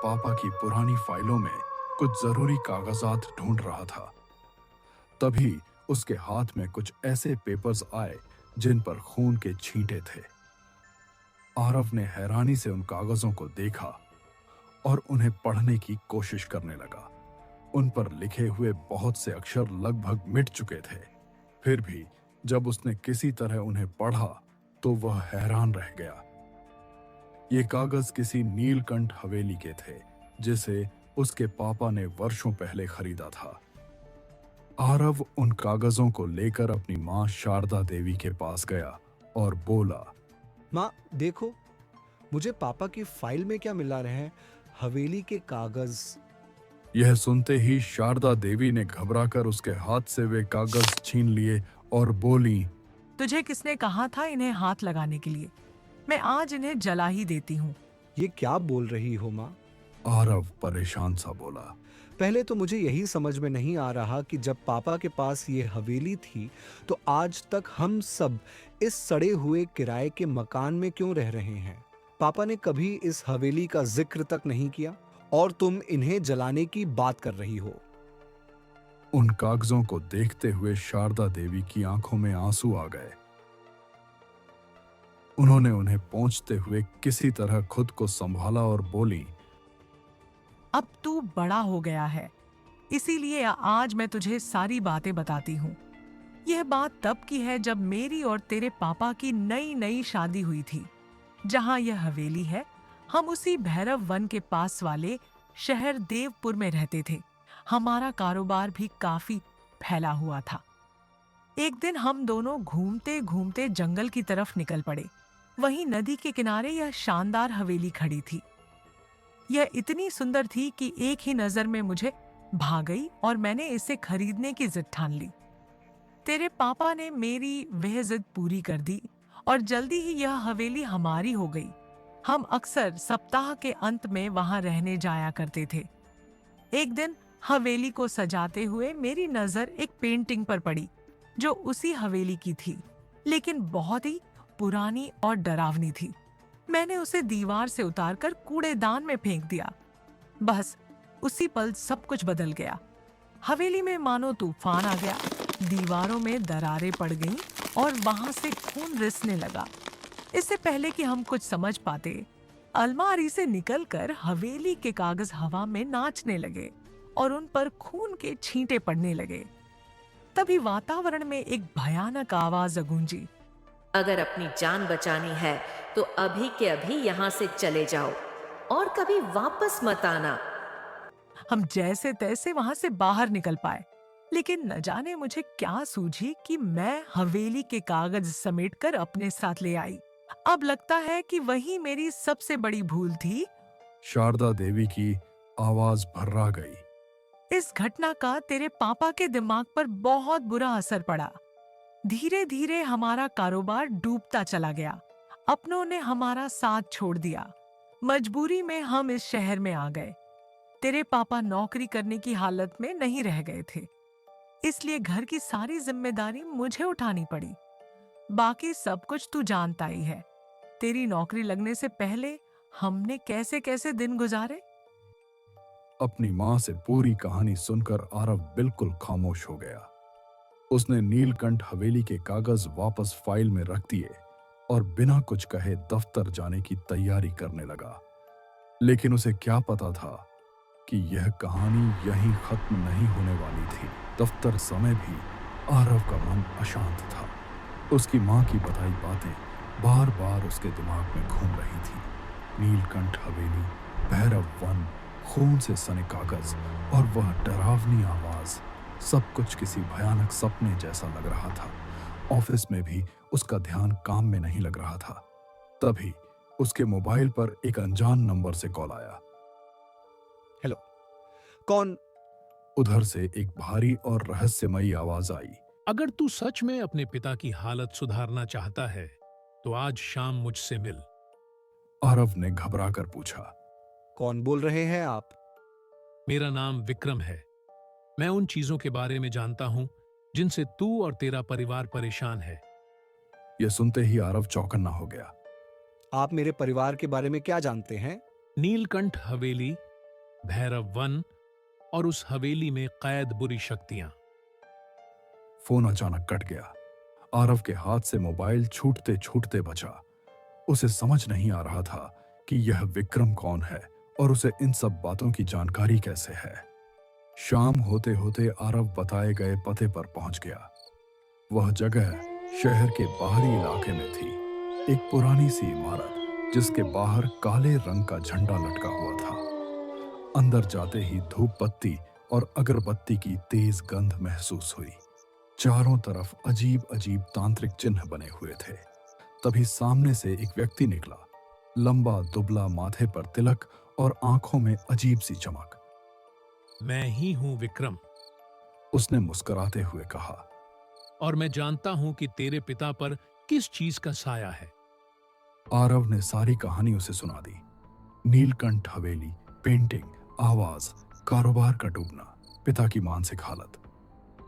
पापा की पुरानी फाइलों में कुछ जरूरी कागजात ढूंढ रहा था। तभी उसके हाथ में कुछ ऐसे पेपर्स आए जिन पर खून के छींटे थे। आरव ने हैरानी से उन कागजों को देखा और उन्हें पढ़ने की कोशिश करने लगा। उन पर लिखे हुए बहुत से अक्षर लगभग मिट चुके थे। फिर भी जब उसने किसी तरह उन्हें पढ़ा तो वह हैरान रह गया। ये कागज किसी नीलकंठ हवेली के थे जिसे उसके पापा ने वर्षों पहले खरीदा था। आरव उन कागजों को लेकर अपनी मां शारदा देवी के पास गया और बोला, माँ देखो, मुझे पापा की फाइल में क्या मिला रहे हैं? हवेली के कागज। यह सुनते ही शारदा देवी ने घबराकर उसके हाथ से वे कागज छीन लिए और बोली, तुझे किसने कहा था इन्हें हाथ लगाने के लिए? मैं आज इन्हें जला ही देती हूँ। ये क्या बोल रही हो माँ? आरव परेशान सा बोला। पहले तो मुझे यही समझ में नहीं आ रहा कि जब पापा के पास ये हवेली थी तो आज तक हम सब इस सड़े हुए किराए के मकान में क्यों रह रहे हैं। पापा ने कभी इस हवेली का जिक्र तक नहीं किया और तुम इन्हें जलाने की बात कर रही हो। उन कागजों को देखते हुए शारदा देवी की आंखों में आंसू आ गए। उन्होंने उन्हें पोंछते हुए किसी तरह खुद को संभाला और बोली, अब तू बड़ा हो गया है, इसीलिए आज मैं तुझे सारी बातें बताती हूँ। यह बात तब की है जब मेरी और तेरे पापा की नई नई शादी हुई थी। जहाँ यह हवेली है, हम उसी भैरव वन के पास वाले शहर देवपुर में रहते थे। हमारा कारोबार भी काफी फैला हुआ था। एक दिन हम दोनों घूमते घूमते जंगल की तरफ निकल पड़े। वहीं नदी के किनारे यह शानदार हवेली खड़ी थी। यह इतनी सुंदर थी कि एक ही नजर में मुझे भा गई और मैंने इसे खरीदने की जिद ठान ली। तेरे पापा ने मेरी वह जिद पूरी कर दी और जल्दी ही यह हवेली हमारी हो गई। हम अक्सर सप्ताह के अंत में वहां रहने जाया करते थे। एक दिन हवेली को सजाते हुए मेरी नजर एक पेंटिंग पर पड़ी जो उसी हवेली की थी, लेकिन बहुत ही पुरानी और डरावनी थी। मैंने उसे दीवार से उतारकर कूड़ेदान में फेंक दिया। बस उसी पल सब कुछ बदल गया। हवेली में मानो तूफान आ गया। दीवारों में दरारें पड़ गईं और वहां से खून रिसने लगा। इससे पहले कि हम कुछ समझ पाते, अलमारी से निकलकर हवेली के कागज हवा में नाचने लगे और उन पर खून के छींटे पड़ने लगे। तभी वातावरण में एक भयानक आवाज गूंजी, अगर अपनी जान बचानी है तो अभी के अभी यहाँ से चले जाओ और कभी वापस मत आना। हम जैसे तैसे वहां से बाहर निकल पाए, लेकिन न जाने मुझे क्या सूझी कि मैं हवेली के कागज समेटकर अपने साथ ले आई। अब लगता है कि वही मेरी सबसे बड़ी भूल थी। शारदा देवी की आवाज भर्रा गई। इस घटना का तेरे पापा के दिमाग पर बहुत बुरा असर पड़ा। धीरे धीरे हमारा कारोबार डूबता चला गया। अपनों ने हमारा साथ छोड़ दिया। मजबूरी में हम इस शहर में आ गए। तेरे पापा नौकरी करने की हालत में नहीं रह गए थे, इसलिए घर की सारी जिम्मेदारी मुझे उठानी पड़ी। बाकी सब कुछ तू जानता ही है। तेरी नौकरी लगने से पहले हमने कैसे कैसे दिन गुजारे। अपनी मां से पूरी कहानी सुनकर आरव बिल्कुल खामोश हो गया। उसने नीलकंठ हवेली के कागज वापस फाइल में रख दिए और बिना कुछ कहे दफ्तर जाने की तैयारी करने लगा। लेकिन उसे क्या पता था कि यह कहानी यहीं खत्म नहीं होने वाली थी। दफ्तर समय भी आरव का मन अशांत था। उसकी मां की बताई बातें बार बार उसके दिमाग में घूम रही थी। नीलकंठ हवेली, भैरव वन, खून से सने कागज और वह डरावनी आवाज, सब कुछ किसी भयानक सपने जैसा लग रहा था। ऑफिस में भी उसका ध्यान काम में नहीं लग रहा था। तभी उसके मोबाइल पर एक अनजान नंबर से कॉल आया। हेलो, कौन? उधर से एक भारी और रहस्यमयी आवाज आई। अगर तू सच में अपने पिता की हालत सुधारना चाहता है तो आज शाम मुझसे मिल। आरव ने घबराकर पूछा, कौन बोल रहे हैं आप? मेरा नाम विक्रम है। मैं उन चीजों के बारे में जानता हूं जिनसे तू और तेरा परिवार परेशान है। यह सुनते ही आरव चौकन्ना हो गया। आप मेरे परिवार के बारे में क्या जानते हैं? नीलकंठ हवेली भैरव वन और उस हवेली में कैद बुरी शक्तियां। फोन अचानक कट गया। आरव के हाथ से मोबाइल छूटते छूटते बचा। उसे समझ नहीं आ रहा था कि यह विक्रम कौन है और उसे इन सब बातों की जानकारी कैसे है। शाम होते होते आरव बताए गए पते पर पहुंच गया। वह जगह शहर के बाहरी इलाके में थी। एक पुरानी सी इमारत जिसके बाहर काले रंग का झंडा लटका हुआ था। अंदर जाते ही धूप बत्ती और अगरबत्ती की तेज गंध महसूस हुई। चारों तरफ अजीब अजीब तांत्रिक चिन्ह बने हुए थे। तभी सामने से एक व्यक्ति निकला। लंबा दुबला, माथे पर तिलक और आंखों में अजीब सी चमक। मैं ही हूं विक्रम, उसने मुस्कुराते हुए कहा। और मैं जानता हूं कि तेरे पिता पर किस चीज का साया है। आरव ने सारी कहानी उसे सुना दी। नीलकंठ हवेली, पेंटिंग, आवाज, कारोबार का डूबना, पिता की मानसिक हालत।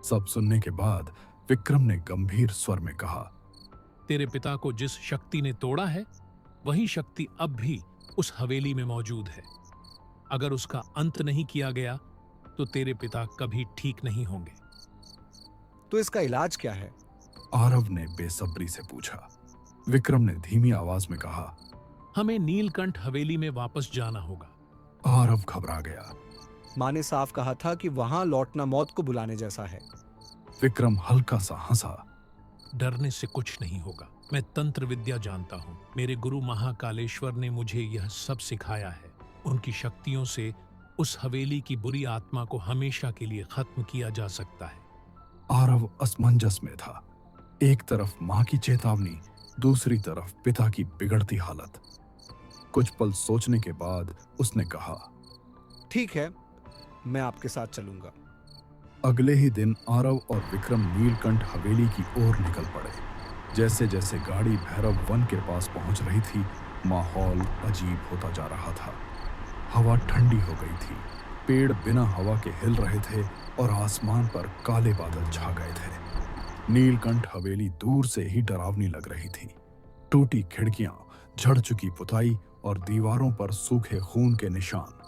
सब सुनने के बाद विक्रम ने गंभीर स्वर में कहा, तेरे पिता को जिस शक्ति ने तोड़ा है, वही शक्ति अब भी उस हवेली में मौजूद है। अगर उसका अंत नहीं किया गया तो तेरे पिता कभी ठीक नहीं होंगे। तो इसका इलाज क्या है? आरव ने बेसब्री से पूछा। विक्रम ने धीमी आवाज में कहा, हमें नीलकंठ हवेली में वापस जाना होगा। आरव घबरा गया। माँ ने साफ कहा था कि वहां लौटना मौत को बुलाने जैसा है। विक्रम हल्का सा हंसा। डरने से कुछ नहीं होगा। मैं तंत्र विद्या जानता हूँ। मेरे गुरु महाकालेश्वर ने मुझे यह सब सिखाया है। उनकी शक्तियों से उस हवेली की बुरी आत्मा को हमेशा के लिए खत्म किया जा सकता है। आरव असमंजस में था। एक तरफ मां की चेतावनी, दूसरी तरफ पिता की बिगड़ती हालत। कुछ पल सोचने के बाद उसने कहा, ठीक है, मैं आपके साथ चलूंगा। अगले ही दिन आरव और विक्रम नीलकंठ हवेली की ओर निकल पड़े। जैसे जैसे गाड़ी भैरव वन के पास पहुंच रही थी, माहौल अजीब होता जा रहा था। हवा ठंडी हो गई थी, पेड़ बिना हवा के हिल रहे थे और आसमान पर काले बादल छा गए थे। नीलकंठ हवेली दूर से ही डरावनी लग रही थी। टूटी खिड़कियां, झड़ चुकी पुताई और दीवारों पर सूखे खून के निशान।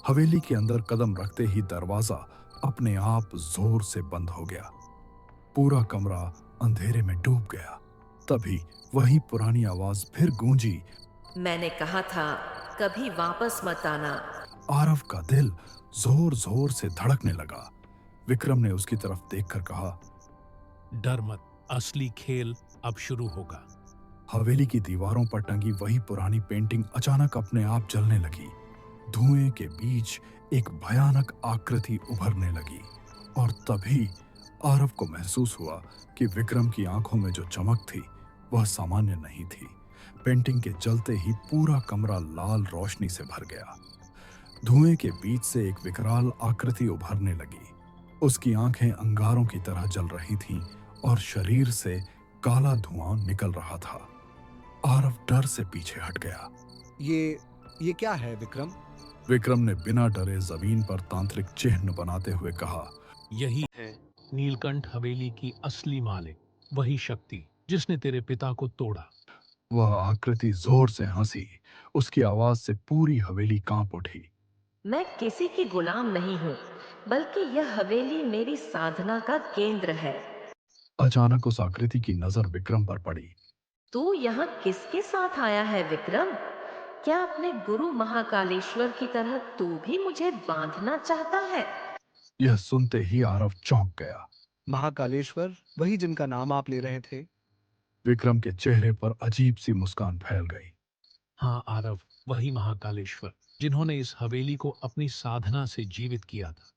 हवेली के अंदर कदम रखते ही दरवाजा अपने आप जोर से बंद हो गया। पूरा कमरा अंधेरे में डूब गया। तभी वही पुरानी आवाज फिर गूंजी, मैंने कहा था कभी वापस मत आना। आरव का दिल जोर जोर से धड़कने लगा। विक्रम ने उसकी तरफ देखकर कहा, डर मत, असली खेल अब शुरू होगा। हवेली की दीवारों पर टंगी वही पुरानी पेंटिंग अचानक अपने आप जलने लगी। धुएं के बीच एक भयानक आकृति उभरने लगी और तभी आरव को महसूस हुआ कि विक्रम की आंखों में जो चमक थी वह सामान्य नहीं थी। पेंटिंग के जलते ही पूरा कमरा लाल रोशनी से भर गया। धुएं के बीच से एक विकराल आकृति उभरने लगी। उसकी आंखें अंगारों की तरह जल रही थीं और शरीर से काला धुआं निकल रहा था। आरव डर से पीछे हट गया। ये क्या है विक्रम? विक्रम ने बिना डरे जमीन पर तांत्रिक चिन्ह बनाते हुए कहा, यही है नीलकंठ हवेली की असली मालिक, वही शक्ति जिसने तेरे पिता को तोड़ा। वह आकृति जोर से हंसी। उसकी आवाज से पूरी हवेली कांप उठी। मैं किसी की गुलाम नहीं हूँ, बल्कि यह हवेली मेरी साधना का केंद्र है। अचानक उस आकृति की नजर विक्रम पर पड़ी। तू यहाँ किसके साथ आया है विक्रम? क्या अपने गुरु महाकालेश्वर की तरह तू भी मुझे बांधना चाहता है? यह सुनते ही आरव चौंक गया। महाकालेश्वर, वही जिनका नाम आप ले रहे थे? विक्रम के चेहरे पर अजीब सी मुस्कान फैल गई। हाँ आरव, वही महाकालेश्वर जिन्होंने इस हवेली को अपनी साधना से जीवित किया था।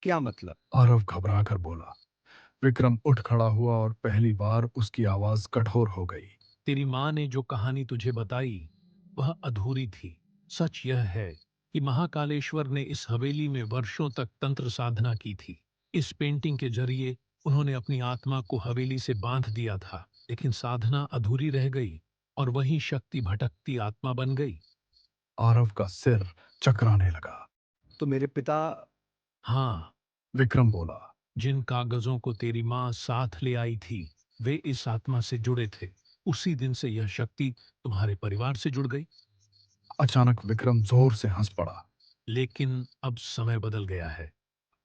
क्या मतलब? आरव घबरा कर बोला। विक्रम उठ खड़ा हुआ और पहली बार उसकी आवाज कठोर हो गई। तेरी माँ ने जो कहानी तुझे बताई वह अधूरी थी। सच यह है कि महाकालेश्वर ने इस हवेली में वर्षों तक तंत्र साधना की थी। इस पेंटिंग के जरिए उन्होंने अपनी आत्मा को हवेली से बांध दिया था, लेकिन साधना अधूरी रह गई और वही शक्ति भटकती आत्मा बन गई। आरव का सिर चकराने लगा। तो मेरे पिता? हाँ, विक्रम बोला। जिन कागजों को तेरी माँ साथ ले आई थी वे इस आत्मा से जुड़े थे। उसी दिन से यह शक्ति तुम्हारे परिवार से जुड़ गई। अचानक विक्रम जोर से हंस पड़ा। लेकिन अब समय बदल गया है।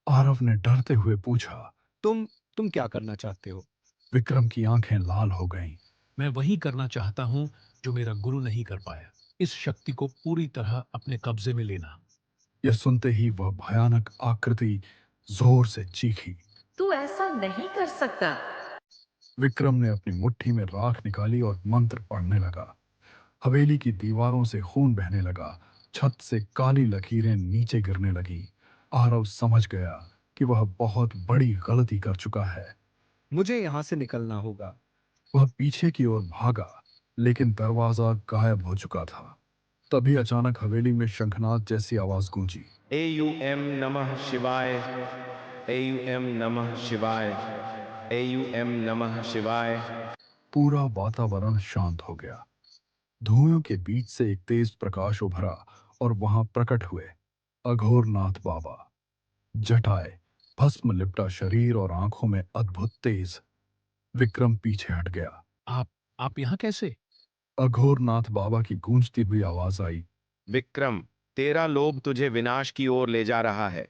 आरव ने डरते हुए पूछा। तुम क्या करना चाहते हो? विक्रम की आंखें लाल हो गईं। मैं वही करना चाहता हूँ जो मेरा गुरु नहीं कर पाया, इस शक्ति को पूरी तरह अपने कब्जे में लेना। यह सुनते ही वह भयानक आकृति जोर से चीखी। तू ऐसा नहीं कर सकता। विक्रम ने अपनी मुट्ठी में राख निकाली और मंत्र पढ़ने लगा। हवेली की दीवारों से खून बहने लगा। छत से काली लकीरें नीचे गिरने लगी। आरव समझ गया कि वह बहुत बड़ी गलती कर चुका है। मुझे यहाँ से निकलना होगा। वह पीछे की ओर भागा, लेकिन दरवाजा गायब हो चुका था। तभी अचानक हवेली में शंखनाद जैसी आवाज गूंजी। AUM नमः शिवाय, AUM नमः शिवाय, AUM नमः शिवाय। पूरा वातावरण शांत हो गया। धुएं के बीच से एक तेज प्रकाश उभरा और वहां प्रकट हुए अघोरनाथ बाबा। जटाए, भस्म लिपटा शरीर और आंखों में अद्भुत तेज। विक्रम पीछे हट गया। आप यहाँ कैसे? अघोरनाथ बाबा की गूंजती हुई आवाज आई। विक्रम, तेरा लोभ तुझे विनाश की ओर ले जा रहा है।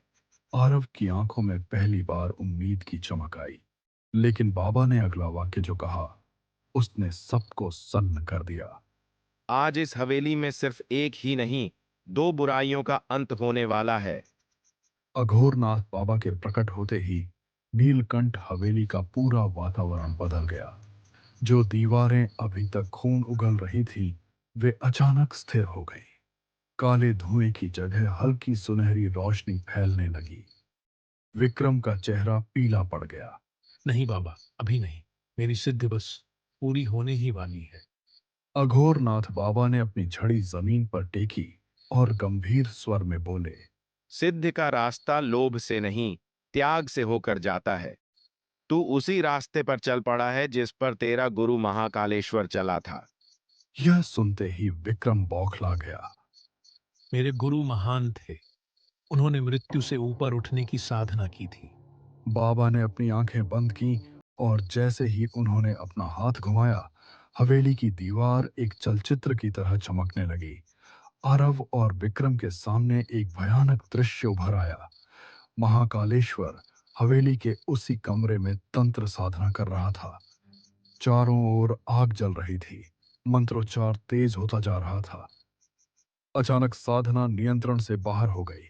आरव की आंखों में पहली बार उम्मीद की चमक आई। लेकिन बाबा ने अगला वाक्य जो कहा, उसने सबको सन्न कर दिया। आज इस हवेली में सिर्फ एक ही नहीं, दो बुराइयों का अंत होने वाला है। अघोरनाथ बाबा के प्रकट होते ही नीलकंठ हवेली का पूरा वातावरण बदल गया। जो दीवारें अभी तक खून उगल रही थी, वे अचानक स्थिर हो गई। काले धुएं की जगह हल्की सुनहरी रोशनी फैलने लगी। विक्रम का चेहरा पीला पड़ गया। नहीं बाबा, अभी नहीं। मेरी सिद्धि बस पूरी होने ही वाली है। अघोरनाथ बाबा ने अपनी झड़ी जमीन पर टेकी और गंभीर स्वर में बोले। सिद्ध का रास्ता लोभ से नहीं, त्याग से होकर जाता है। तू उसी रास्ते पर चल पड़ा है जिस पर तेरा गुरु महाकालेश्वर चला था। यह सुनते ही विक्रम बौखला गया। मेरे गुरु महान थे। उन्होंने मृत्यु से ऊपर उठने की साधना की थी। बाबा ने अपनी आंखें बंद की और जैसे ही उन्होंने अपना हाथ घुमाया, हवेली की दीवार एक चलचित्र की तरह चमकने लगी। आरव और विक्रम के सामने एक भयानक दृश्य उभर आया। महाकालेश्वर हवेली के उसी कमरे में तंत्र साधना कर रहा था। चारों ओर आग जल रही थी। मंत्रोच्चार तेज होता जा रहा था। अचानक साधना नियंत्रण से बाहर हो गई।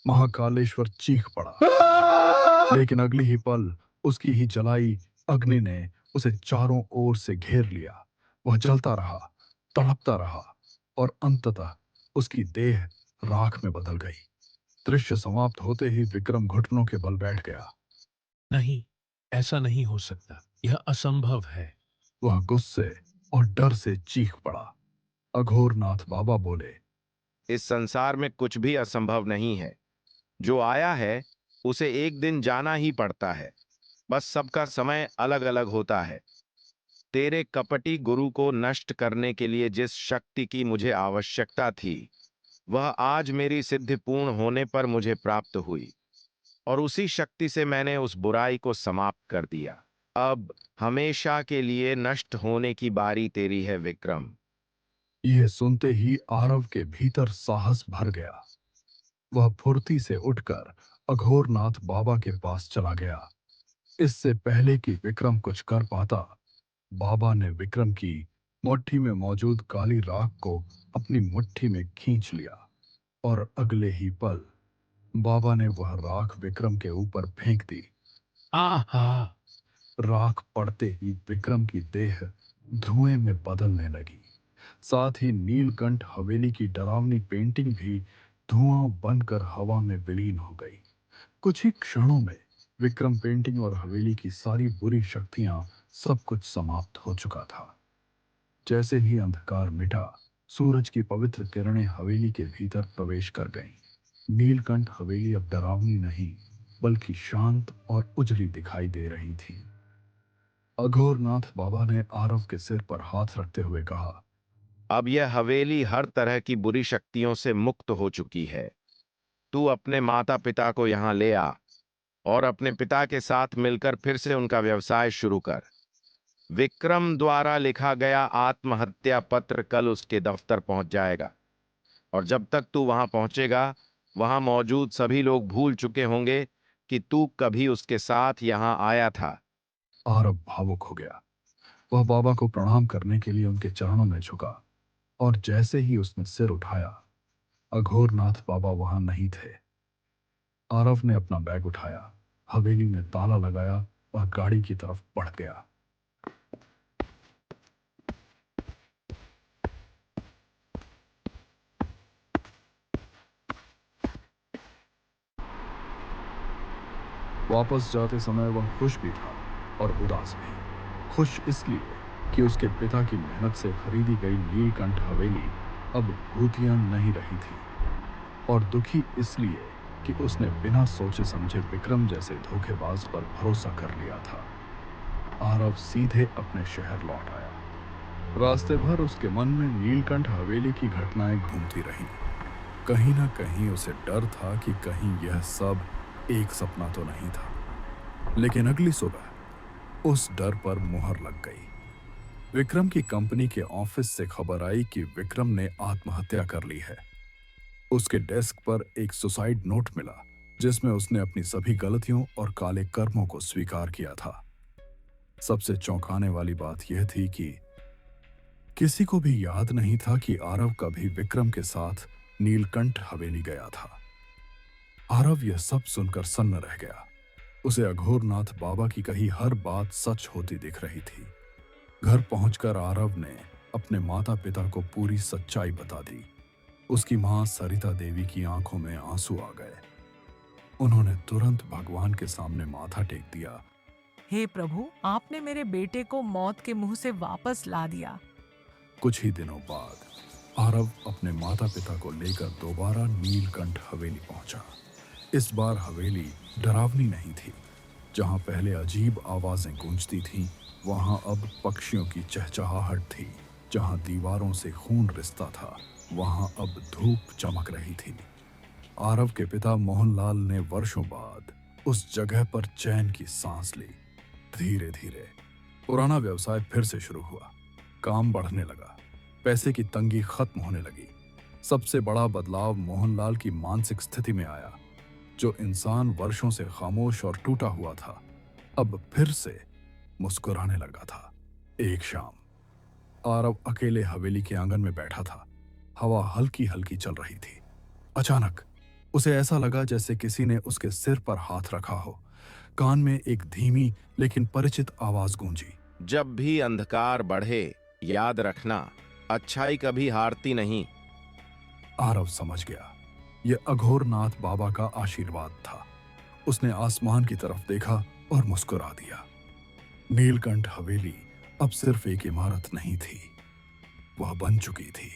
महाकालेश्वर चीख पड़ा, लेकिन अगली ही पल उसकी ही जलाई अग्नि ने उसे चारों ओर से घेर लिया। वह जलता रहा, तड़पता रहा और अंततः उसकी देह राख में बदल गई। दृश्य समाप्त होते ही विक्रम घुटनों के बल बैठ गया। नहीं, ऐसा नहीं हो सकता। यह असंभव है। वह गुस्से और डर से चीख पड़ा। अघोरनाथ बाबा बोले। इस संसार में कुछ भी असंभव नहीं है। जो आया है उसे एक दिन जाना ही पड़ता है। बस सबका समय अलग अलग होता है। तेरे कपटी गुरु को नष्ट करने के लिए जिस शक्ति की मुझे आवश्यकता थी, वह आज मेरी सिद्धि पूर्ण होने पर मुझे प्राप्त हुई, और उसी शक्ति से मैंने उस बुराई को समाप्त कर दिया। अब हमेशा के लिए नष्ट होने की बारी तेरी है विक्रम। यह सुनते ही आरव के भीतर साहस भर गया। वह फुर्ती से उठकर अघोरनाथ बाबा के पास चला गया। इससे पहले कि विक्रम कुछ कर पाता, बाबा ने विक्रम की मुट्ठी में मौजूद काली राख को अपनी मुट्ठी में खींच लिया और अगले ही पल बाबा ने वह राख विक्रम के ऊपर फेंक दी। आहा! राख पड़ते ही विक्रम की देह धुएं में बदलने लगी। साथ ही नीलकंठ हवेली की डरावनी पेंटिंग भी धुआं बनकर हवा में विलीन हो गई। कुछ ही क्षणों में विक्रम पेंटिंग और हवेली की सारी बुरी शक्तियां, सब कुछ समाप्त हो चुका था। जैसे ही अंधकार मिटा, सूरज की पवित्र किरणें हवेली के भीतर प्रवेश कर गईं। नीलकंठ हवेली अब डरावनी नहीं, बल्कि शांत और उजली दिखाई दे रही थी। अघोरनाथ बाबा ने आरव के सिर पर हाथ रखते हुए कहा। अब यह हवेली हर तरह की बुरी शक्तियों से मुक्त हो चुकी है। तू अपने माता पिता को यहाँ ले आ और अपने पिता के साथ मिलकर फिर से उनका व्यवसाय शुरू कर। विक्रम द्वारा लिखा गया आत्महत्या पत्र कल उसके दफ्तर पहुंच जाएगा, और जब तक तू वहां पहुंचेगा वहां मौजूद सभी लोग भूल चुके होंगे कि तू कभी उसके साथ यहां आया था। आरव भावुक हो गया। वह बाबा को प्रणाम करने के लिए उनके चरणों में झुका, और जैसे ही उसने सिर उठाया, अघोरनाथ बाबा वहां नहीं थे। आरव ने अपना बैग उठाया, हवेली में ताला लगाया और गाड़ी की तरफ बढ़ गया। वापस जाते समय वह खुश भी था और उदास भी। खुश इसलिए कि उसके पिता की मेहनत से खरीदी गई नीलकंठ हवेली अब भूतिया नहीं रही थी, और दुखी इसलिए कि उसने बिना सोचे समझे विक्रम जैसे धोखेबाज पर भरोसा कर लिया था। आरव सीधे अपने शहर लौट आया। रास्ते भर उसके मन में नीलकंठ हवेली की घटनाएं घूमती रहीं। कहीं ना कहीं उसे डर था कि कहीं यह सब एक सपना तो नहीं था। लेकिन अगली सुबह उस डर पर मुहर लग गई। विक्रम की कंपनी के ऑफिस से खबर आई कि विक्रम ने आत्महत्या कर ली है। उसके डेस्क पर एक सुसाइड नोट मिला, जिसमें उसने अपनी सभी गलतियों और काले कर्मों को स्वीकार किया था। सबसे चौंकाने वाली बात यह थी कि किसी को भी याद नहीं था कि आरव कभी विक्रम के साथ नीलकंठ हवेली गया था। आरव यह सब सुनकर सन्न रह गया। उसे अघोरनाथ बाबा की कही हर बात सच होती दिख रही थी। घर पहुंचकर आरव ने अपने माता पिता को पूरी सच्चाई बता दी। उसकी मां सरिता देवी की आंखों में आंसू आ गए। उन्होंने तुरंत भगवान के सामने माथा टेक दिया। हे प्रभु, आपने मेरे बेटे को मौत के मुंह से वापस ला दिया। कुछ ही दिनों बाद आरव अपने माता पिता को लेकर दोबारा नीलकंठ हवेली पहुंचा। इस बार हवेली डरावनी नहीं थी। जहां पहले अजीब आवाजें गूंजती थीं, वहां अब पक्षियों की चहचहाहट थी। जहां दीवारों से खून रिसता था, वहां अब धूप चमक रही थी। आरव के पिता मोहनलाल ने वर्षों बाद उस जगह पर चैन की सांस ली। धीरे धीरे पुराना व्यवसाय फिर से शुरू हुआ। काम बढ़ने लगा, पैसे की तंगी खत्म होने लगी। सबसे बड़ा बदलाव मोहनलाल की मानसिक स्थिति में आया। जो इंसान वर्षों से खामोश और टूटा हुआ था, अब फिर से मुस्कुराने लगा था। एक शाम आरव अकेले हवेली के आंगन में बैठा था। हवा हल्की हल्की चल रही थी। अचानक उसे ऐसा लगा जैसे किसी ने उसके सिर पर हाथ रखा हो। कान में एक धीमी लेकिन परिचित आवाज गूंजी। जब भी अंधकार बढ़े, याद रखना, अच्छाई कभी हारती नहीं। आरव समझ गया, यह अघोरनाथ बाबा का आशीर्वाद था। उसने आसमान की तरफ देखा और मुस्कुरा दिया। नीलकंठ हवेली अब सिर्फ एक इमारत नहीं थी, वह बन चुकी थी